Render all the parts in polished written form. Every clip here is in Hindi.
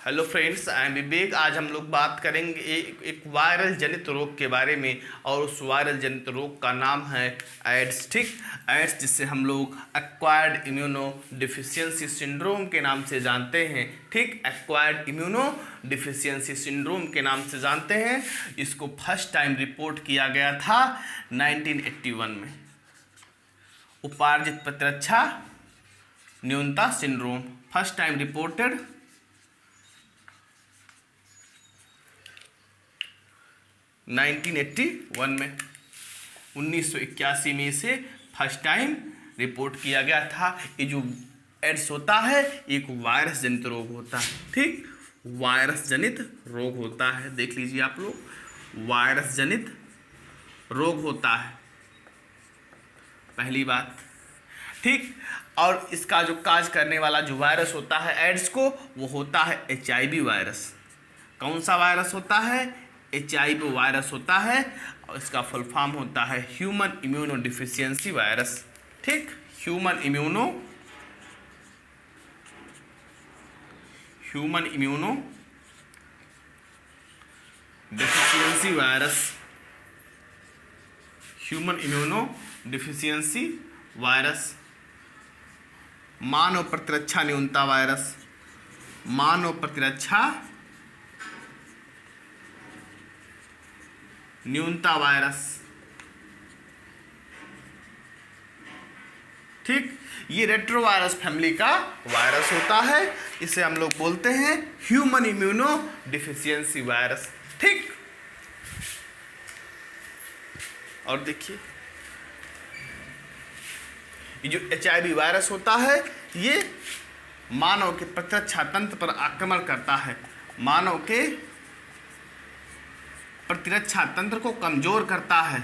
हेलो फ्रेंड्स, आई एम विवेक। आज हम लोग बात करेंगे एक वायरल जनित रोग के बारे में, और उस वायरल जनित रोग का नाम है एड्स। ठीक, एड्स जिसे हम लोग एक्वायर्ड इम्यूनो डिफिशियंसी सिंड्रोम के नाम से जानते हैं। ठीक, एक्वायर्ड इम्यूनो डिफिशियंसी सिंड्रोम के नाम से जानते हैं। इसको फर्स्ट टाइम रिपोर्ट किया गया था 1981 में। उपार्जित प्रतिरक्षा न्यूनता सिंड्रोम फर्स्ट टाइम रिपोर्टेड 1981 में। 1981 में इसे फर्स्ट टाइम रिपोर्ट किया गया था। ये जो एड्स होता है एक वायरस जनित रोग होता है। ठीक, वायरस जनित रोग होता है। देख लीजिए आप लोग, वायरस जनित रोग होता है, पहली बात। ठीक, और इसका जो काज करने वाला जो वायरस होता है एड्स को, वो होता है HIV वायरस। कौन सा वायरस होता है? HIV वायरस होता है, और इसका फुल फॉर्म होता है ह्यूमन इम्यूनो डिफिशियंसी वायरस। ठीक, human immunodeficiency virus, human immunodeficiency virus. मानव प्रतिरक्षा न्यूनता वायरस, मानव प्रतिरक्षा न्यूनता वायरस। ठीक, ये रेट्रोवायरस फैमिली का वायरस होता है। इसे हम लोग बोलते हैं ह्यूमन इम्यूनो डिफिशियंसी वायरस। ठीक, और देखिए, ये जो HIV वायरस होता है ये मानव के प्रतिरक्षा तंत्र पर आक्रमण करता है, मानव के प्रतिरक्षा तंत्र को कमजोर करता है,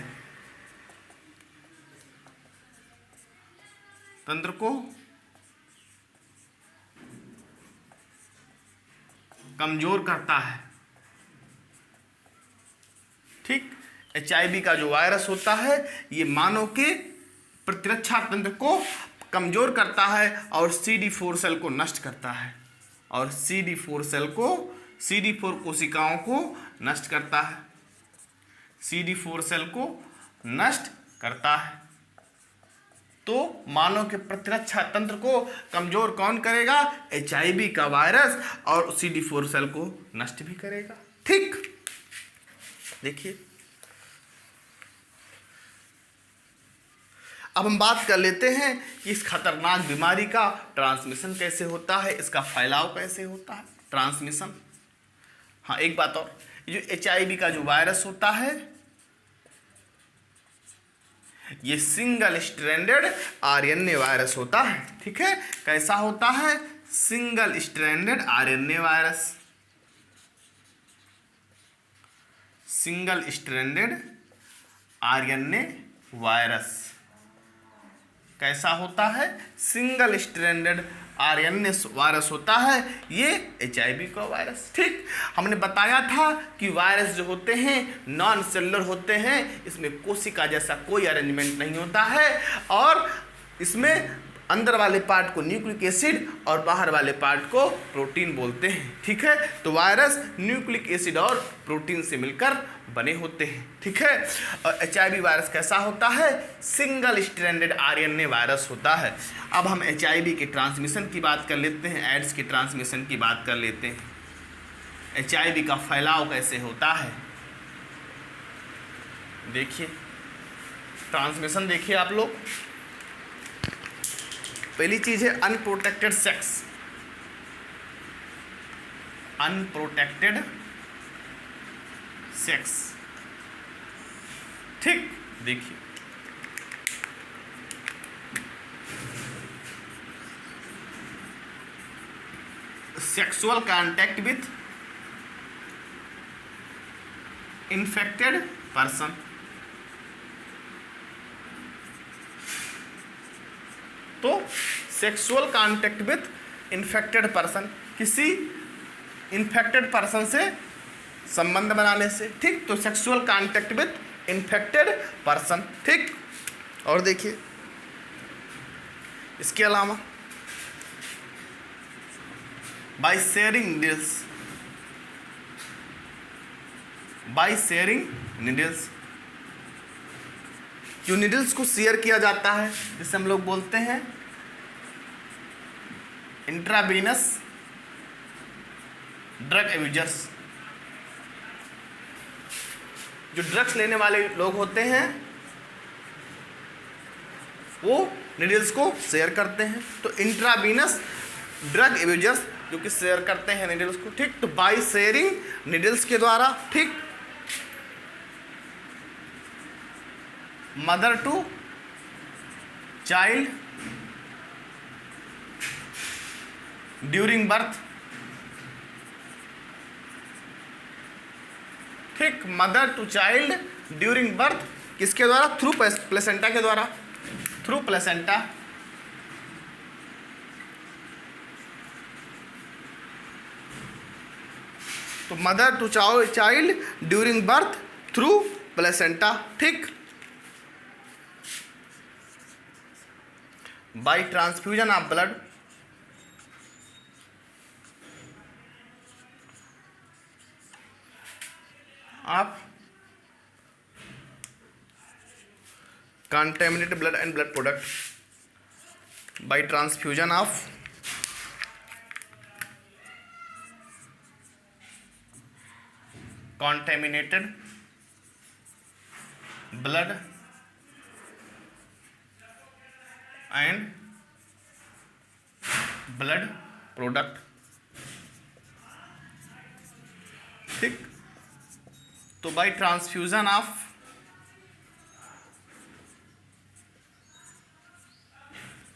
तंत्र को कमजोर करता है। ठीक, HIV का जो वायरस होता है ये मानव के प्रतिरक्षा तंत्र को कमजोर करता है और CD4 सेल को नष्ट करता है, और CD4 कोशिकाओं को नष्ट करता है, CD4 सेल को नष्ट करता है। तो मानव के प्रतिरक्षा तंत्र को कमजोर कौन करेगा? HIV का वायरस, और CD4 सेल को नष्ट भी करेगा। ठीक, देखिए, अब हम बात कर लेते हैं कि इस खतरनाक बीमारी का ट्रांसमिशन कैसे होता है, इसका फैलाव कैसे होता है, ट्रांसमिशन। हाँ, एक बात और, ये जो HIV का जो वायरस होता है ये सिंगल स्ट्रैंडेड RNA वायरस होता है। ठीक है, कैसा होता है? Single stranded RNA virus, single stranded RNA virus कैसा होता है? सिंगल स्ट्रैंडेड RNA वायरस होता है ये HIV का वायरस। ठीक, हमने बताया था कि वायरस जो होते हैं नॉन सेलुलर होते हैं, इसमें कोशिका जैसा कोई अरेंजमेंट नहीं होता है, और इसमें अंदर वाले पार्ट को न्यूक्लिक एसिड और बाहर वाले पार्ट को प्रोटीन बोलते हैं। ठीक है, तो वायरस न्यूक्लिक एसिड और प्रोटीन से मिलकर बने होते हैं। ठीक है, और HIV वायरस कैसा होता है? सिंगल स्ट्रैंडेड RNA वायरस होता है। अब हम HIV के ट्रांसमिशन की बात कर लेते हैं, एड्स के ट्रांसमिशन की बात कर लेते हैं। HIV का फैलाव कैसे होता है? देखिए, ट्रांसमिशन देखिए आप लोग। पहली चीज है अनप्रोटेक्टेड सेक्स, अनप्रोटेक्टेड सेक्स। ठीक, देखिए, sexual contact with infected person. तो sexual contact with infected person, किसी इन्फेक्टेड पर्सन से संबंध बनाने से। ठीक, तो sexual contact with infected person. ठीक, और देखिए इसके अलावा by sharing this by sharing needles. जो नीडल्स को शेयर किया जाता है जिसे हम लोग बोलते हैं इंट्रावीनस ड्रग एब्यूजर्स। जो ड्रग्स लेने वाले लोग होते हैं वो नीडल्स को शेयर करते हैं, तो इंट्रावीनस ड्रग एब्यूजर्स जो कि शेयर करते हैं नीडल्स को, ठीक। तो बाय शेयरिंग नीडल्स के द्वारा, ठीक। Mother to child during birth, ठीक। Mother to child during birth किसके द्वारा? थ्रू प्लेसेंटा के द्वारा, थ्रू प्लेसेंटा। तो mother to child during birth through placenta, ठीक। By transfusion of blood, of contaminated blood and blood product, by transfusion of contaminated blood and blood product, ठीक। तो by transfusion of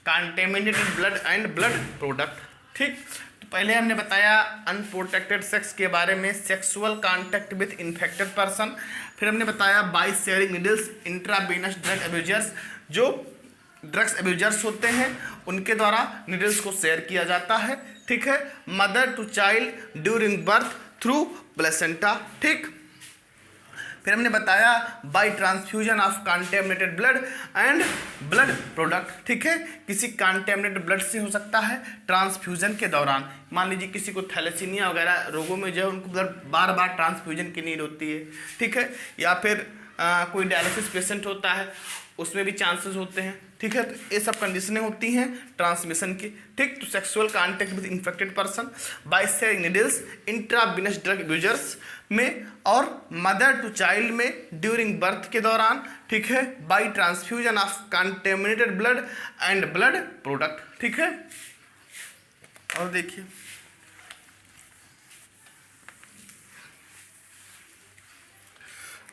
contaminated blood and blood product, ठीक। तो पहले हमने बताया अनप्रोटेक्टेड सेक्स के बारे में, sexual contact with infected person. फिर हमने बताया by sharing needles intravenous drug abusers, जो ड्रग्स एब्यूजर्स होते हैं उनके द्वारा नीडल्स को शेयर किया जाता है, ठीक है। Mother to child during birth through placenta, ठीक। फिर हमने बताया by transfusion of contaminated blood and blood product, ठीक है। किसी कंटेमिनेटेड ब्लड से हो सकता है ट्रांसफ्यूजन के दौरान। मान लीजिए किसी को थैलेसीमिया वगैरह रोगों में जो है उनको ब्लड बार बार ट्रांसफ्यूजन की नीड होती है, ठीक है। या फिर कोई डायलिसिस पेशेंट होता है उसमें भी चांसेस होते हैं, ठीक है। तो ये सब कंडीशनें होती हैं ट्रांसमिशन की, ठीक। तो sexual contact with infected person by sharing needles intravenous drug abusers में, और मदर टू चाइल्ड में ड्यूरिंग बर्थ के दौरान, ठीक है। By transfusion of contaminated blood and blood product, ठीक है। और देखिए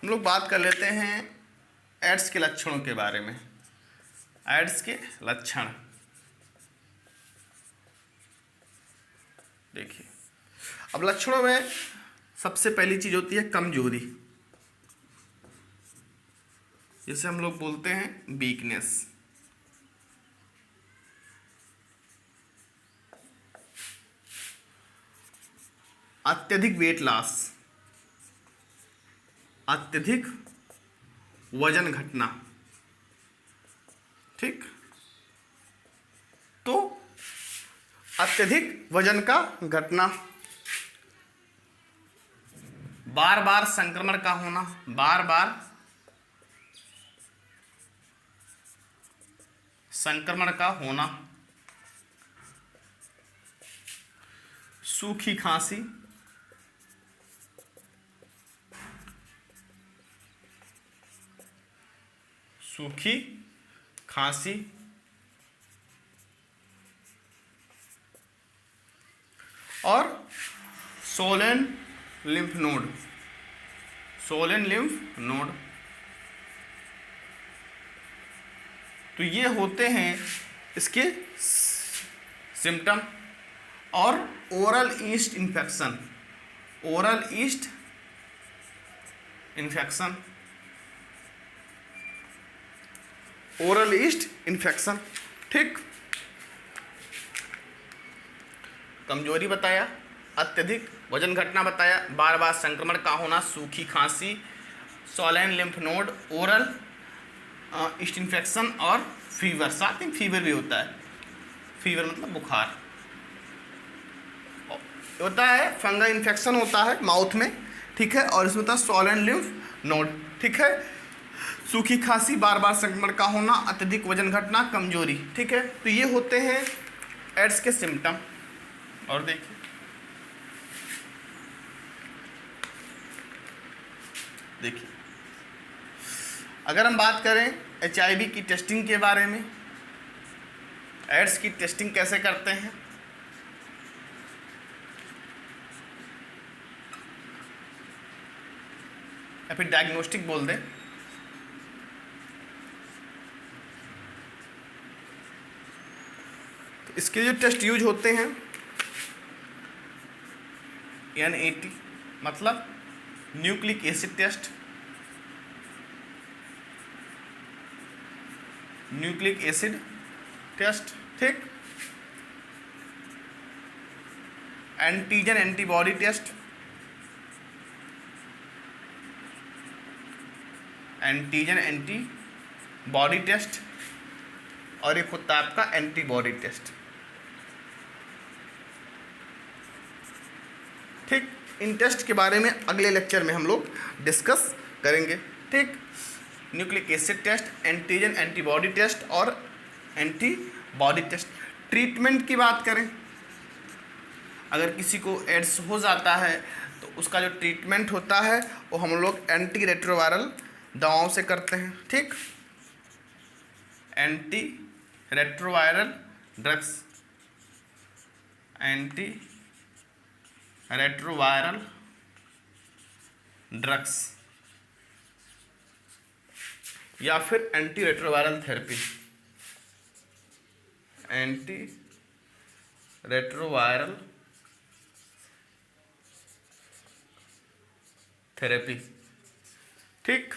हम लोग बात कर लेते हैं एड्स के लक्षणों के बारे में। एड्स के लक्षण देखिए। अब लक्षणों में सबसे पहली चीज होती है कमजोरी, जिसे हम लोग बोलते हैं वीकनेस। अत्यधिक वेट लॉस, अत्यधिक वजन घटना, ठीक। तो अत्यधिक वजन का घटना, बार बार संक्रमण का होना, बार बार संक्रमण का होना, सूखी खांसी, सूखी खांसी, और Solan lymph node, Solan lymph node. तो ये होते हैं इसके सिम्टम। और oral yeast infection, oral yeast infection, oral yeast infection, ठीक। कमजोरी बताया, अत्यधिक वजन घटना बताया, बार बार संक्रमण का होना, सूखी खांसी, swollen lymph node, oral yeast infection और फीवर। साथ ही फीवर भी होता है, फीवर मतलब बुखार होता है, फंगल इन्फेक्शन होता है माउथ में, ठीक है, और इसमें था स्वॉलन लिम्फ नोड, ठीक है। सूखी खांसी, बार बार संक्रमण का होना, अत्यधिक वजन घटना, कमजोरी, ठीक है। तो ये होते हैं एड्स के सिम्टम। और देखिए अगर हम बात करें HIV की टेस्टिंग के बारे में, एड्स की टेस्टिंग कैसे करते हैं, या फिर डायग्नोस्टिक बोल दें, तो इसके जो टेस्ट यूज होते हैं NAT मतलब nucleic acid test, nucleic acid test, ठीक। Antigen antibody test, antigen antibody test, और एक होता है आपका एंटीबॉडी टेस्ट, ठीक। इन टेस्ट के बारे में अगले लेक्चर में हम लोग डिस्कस करेंगे, ठीक। Nucleic acid test, antigen antibody test और एंटीबॉडी टेस्ट। ट्रीटमेंट की बात करें, अगर किसी को एड्स हो जाता है तो उसका जो ट्रीटमेंट होता है वो हम लोग एंटी रेट्रोवायरल दवाओं से करते हैं, ठीक। Anti retroviral drugs, anti retroviral drugs या फिर anti retroviral therapy, anti retroviral therapy, ठीक।